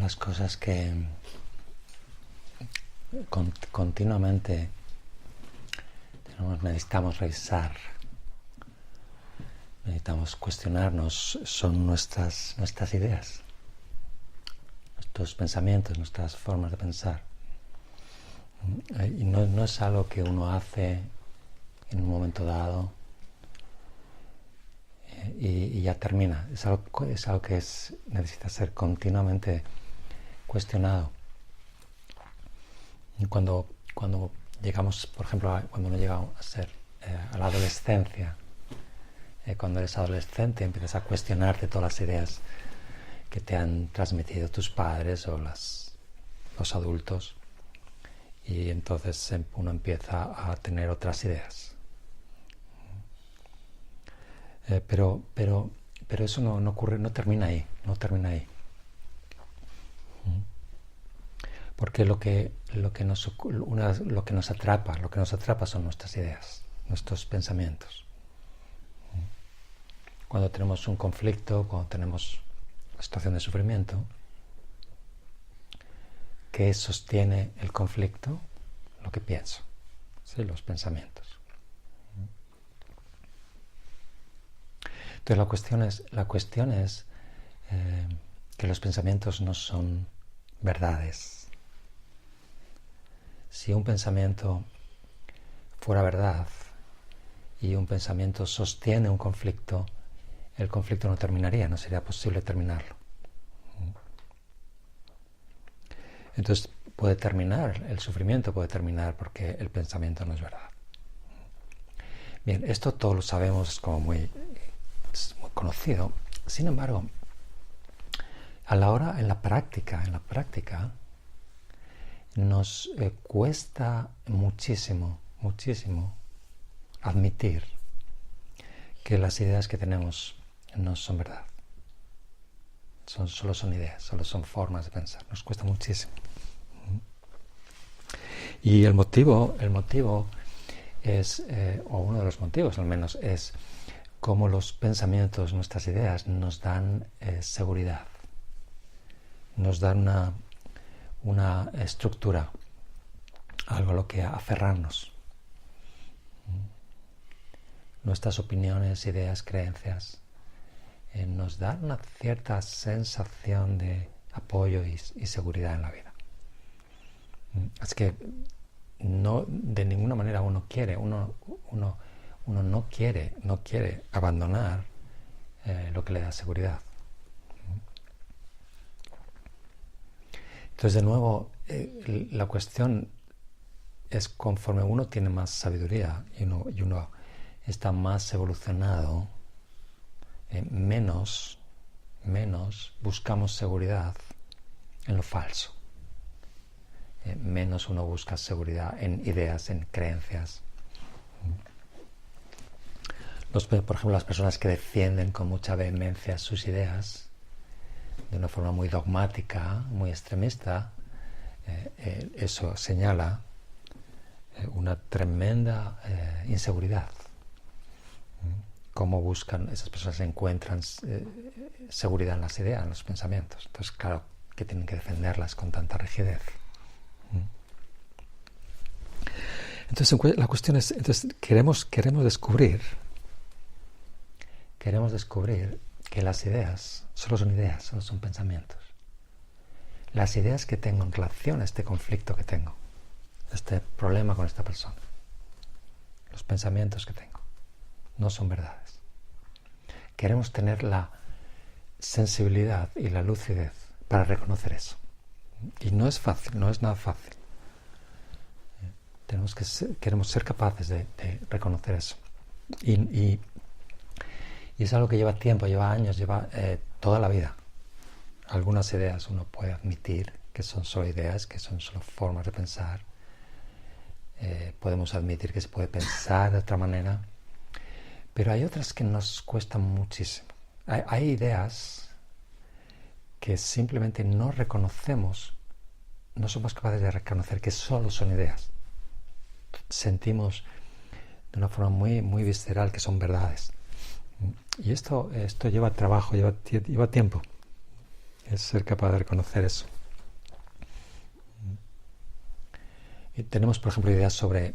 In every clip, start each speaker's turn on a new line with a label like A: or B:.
A: las cosas que continuamente necesitamos revisar, necesitamos cuestionarnos, son nuestras ideas, nuestros pensamientos, nuestras formas de pensar. Y no es algo que uno hace en un momento dado y ya termina. Es algo que necesita ser continuamente cuestionado. Y cuando llegamos, por ejemplo, cuando uno llega a ser a la adolescencia, cuando eres adolescente empiezas a cuestionarte todas las ideas que te han transmitido tus padres o los adultos, y entonces uno empieza a tener otras ideas. Pero eso no ocurre, no termina ahí. Porque lo que nos atrapa son nuestras ideas, nuestros pensamientos. Cuando tenemos un conflicto, cuando tenemos una situación de sufrimiento, ¿qué sostiene el conflicto? Lo que pienso, ¿sí? Los pensamientos. Entonces la cuestión es que los pensamientos no son verdades. Si un pensamiento fuera verdad y un pensamiento sostiene un conflicto, el conflicto no terminaría, no sería posible terminarlo. Entonces puede terminar, el sufrimiento puede terminar porque el pensamiento no es verdad. Bien, esto todos lo sabemos, es muy conocido. Sin embargo, en la práctica, nos cuesta muchísimo admitir que las ideas que tenemos no son verdad. Solo son ideas, solo son formas de pensar. Nos cuesta muchísimo. Y el motivo es, o uno de los motivos al menos, es cómo los pensamientos, nuestras ideas, nos dan seguridad. Nos dan una estructura, algo a lo que aferrarnos. Nuestras opiniones, ideas, creencias nos dan una cierta sensación de apoyo y seguridad en la vida. Es que de ninguna manera uno no quiere abandonar lo que le da seguridad. Entonces, de nuevo, la cuestión es, conforme uno tiene más sabiduría y uno está más evolucionado, menos buscamos seguridad en lo falso. Menos uno busca seguridad en ideas, en creencias. Por ejemplo, las personas que defienden con mucha vehemencia sus ideas de una forma muy dogmática, muy extremista, eso señala una tremenda inseguridad. Cómo esas personas encuentran seguridad en las ideas, en los pensamientos. Entonces, claro, que tienen que defenderlas con tanta rigidez. Entonces, la cuestión es, queremos descubrir que las ideas solo son pensamientos. Las ideas que tengo en relación a este conflicto que tengo, este problema con esta persona, los pensamientos que tengo, no son verdades. Queremos tener la sensibilidad y la lucidez para reconocer eso. Y no es fácil, no es nada fácil. Queremos ser capaces de reconocer eso. Y es algo que lleva tiempo, lleva años, lleva toda la vida. Algunas ideas uno puede admitir que son solo ideas, que son solo formas de pensar. Podemos admitir que se puede pensar de otra manera. Pero hay otras que nos cuestan muchísimo. Hay ideas que simplemente no reconocemos, no somos capaces de reconocer que solo son ideas. Sentimos de una forma muy visceral que son verdades. Y esto lleva trabajo, lleva tiempo. Es ser capaz de reconocer eso. Y tenemos, por ejemplo, ideas sobre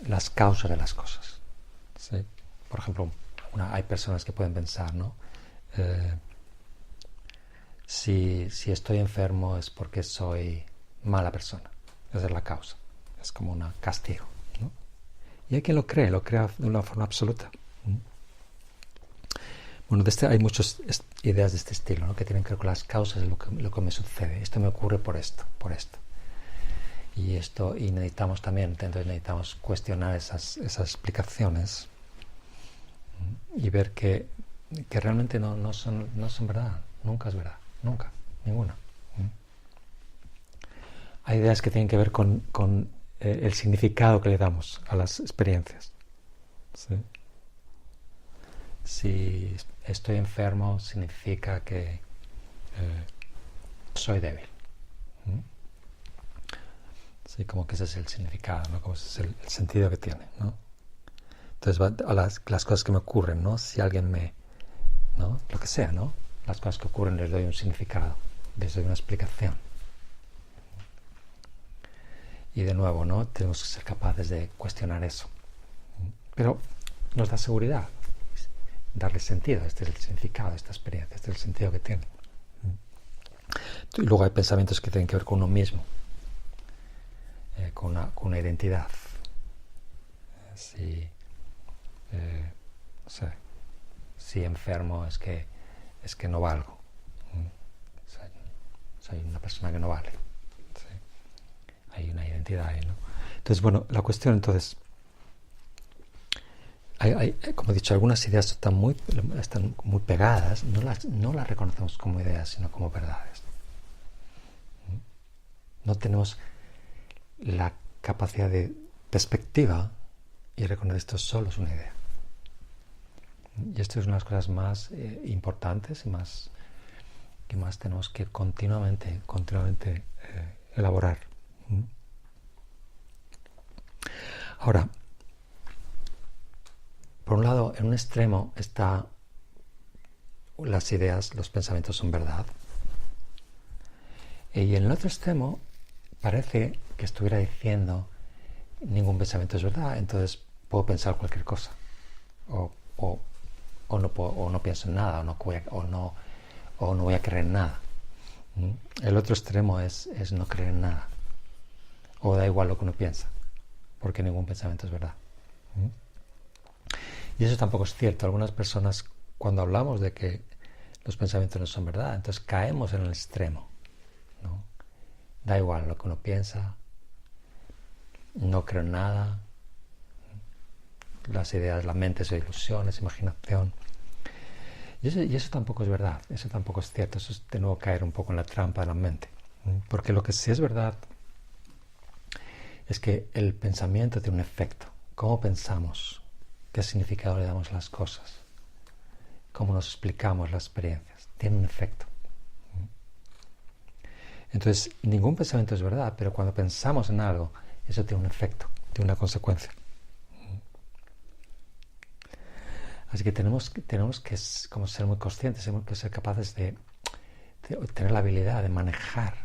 A: las causas de las cosas, ¿sí? Por ejemplo, hay personas que pueden pensar, ¿no? Si estoy enfermo es porque soy mala persona. Esa es la causa. Es como un castigo, ¿no? Y hay quien lo crea de una forma absoluta. Bueno, hay muchas ideas de este estilo, ¿no? Que tienen que ver con las causas de lo que me sucede. Esto me ocurre por esto, por esto. Y necesitamos también, entonces necesitamos cuestionar esas explicaciones y ver que realmente no son verdad. Nunca es verdad. Nunca. Ninguna. Hay ideas que tienen que ver con el significado que le damos a las experiencias. ¿Sí? Si estoy enfermo, significa que soy débil. Sí, como que ese es el significado, ¿no? Como ese es el sentido que tiene, ¿no? Entonces, a las cosas que me ocurren, ¿no? Si alguien ¿no? Lo que sea, ¿no? Las cosas que ocurren les doy un significado, les doy una explicación. Y de nuevo, ¿no? Tenemos que ser capaces de cuestionar eso. Pero nos da seguridad darle sentido. Este es el significado de esta experiencia, este es el sentido que tiene. Y luego hay pensamientos que tienen que ver con uno mismo, con una identidad. Si enfermo es que no valgo. Soy una persona que no vale. ¿Sí? Hay una identidad ahí, ¿no? Entonces, bueno, la cuestión entonces, como he dicho, algunas ideas están muy pegadas, no las reconocemos como ideas, sino como verdades. No tenemos la capacidad de perspectiva y reconocer esto solo es una idea. Y esto es una de las cosas más importantes y que más tenemos que continuamente elaborar. Ahora, por un lado, en un extremo está las ideas, los pensamientos son verdad. Y en el otro extremo parece que estuviera diciendo ningún pensamiento es verdad, entonces puedo pensar cualquier cosa. O no pienso en nada, o no voy a creer en nada. El otro extremo es no creer en nada. O da igual lo que uno piensa, porque ningún pensamiento es verdad. Y eso tampoco es cierto. Algunas personas, cuando hablamos de que los pensamientos no son verdad, entonces caemos en el extremo, ¿no? Da igual lo que uno piensa, no creo en nada, las ideas, la mente son ilusiones, imaginación. Y eso tampoco es verdad, eso tampoco es cierto, eso es de nuevo caer un poco en la trampa de la mente. Porque lo que sí es verdad es que el pensamiento tiene un efecto. ¿Cómo pensamos? ¿Qué significado le damos a las cosas? ¿Cómo nos explicamos las experiencias? Tiene un efecto. Entonces, ningún pensamiento es verdad, pero cuando pensamos en algo, eso tiene un efecto, tiene una consecuencia. Así que tenemos que como ser muy conscientes, tenemos que ser capaces de tener la habilidad de manejar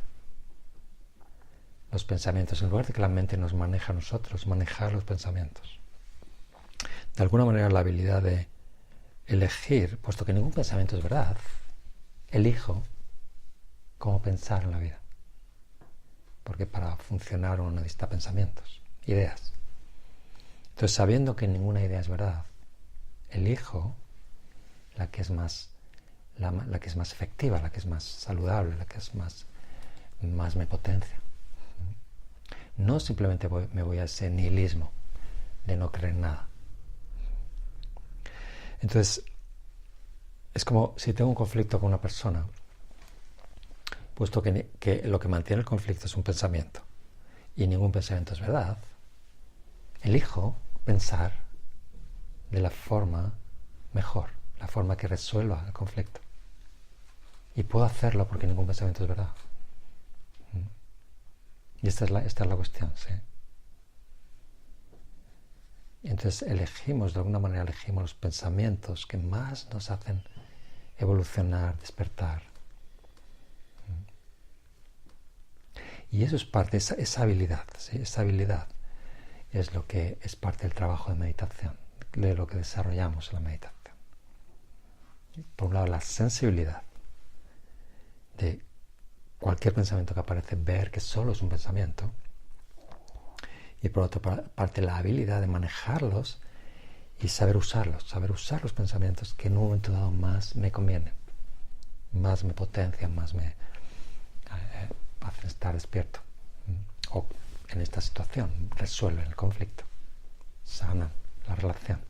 A: los pensamientos, en lugar de que la mente nos maneja a nosotros, manejar los pensamientos. De alguna manera la habilidad de elegir, puesto que ningún pensamiento es verdad, elijo cómo pensar en la vida. Porque para funcionar uno necesita pensamientos, ideas. Entonces, sabiendo que ninguna idea es verdad, elijo la que es más efectiva, la que es más saludable, la que es más me potencia. No simplemente me voy a ese nihilismo de no creer en nada. Entonces, es como si tengo un conflicto con una persona, puesto que lo que mantiene el conflicto es un pensamiento y ningún pensamiento es verdad, elijo pensar de la forma mejor, la forma que resuelva el conflicto. Y puedo hacerlo porque ningún pensamiento es verdad. Y esta es la cuestión, ¿sí? Y entonces de alguna manera elegimos los pensamientos que más nos hacen evolucionar, despertar. Y eso es parte, esa habilidad, ¿sí? Esa habilidad es lo que es parte del trabajo de meditación, de lo que desarrollamos en la meditación. Por un lado, la sensibilidad de cualquier pensamiento que aparece, ver que solo es un pensamiento, y por otra parte la habilidad de manejarlos y saber usar los pensamientos que en un momento dado más me convienen, más me potencian, más me hacen estar despierto, o en esta situación resuelven el conflicto, sanan la relación.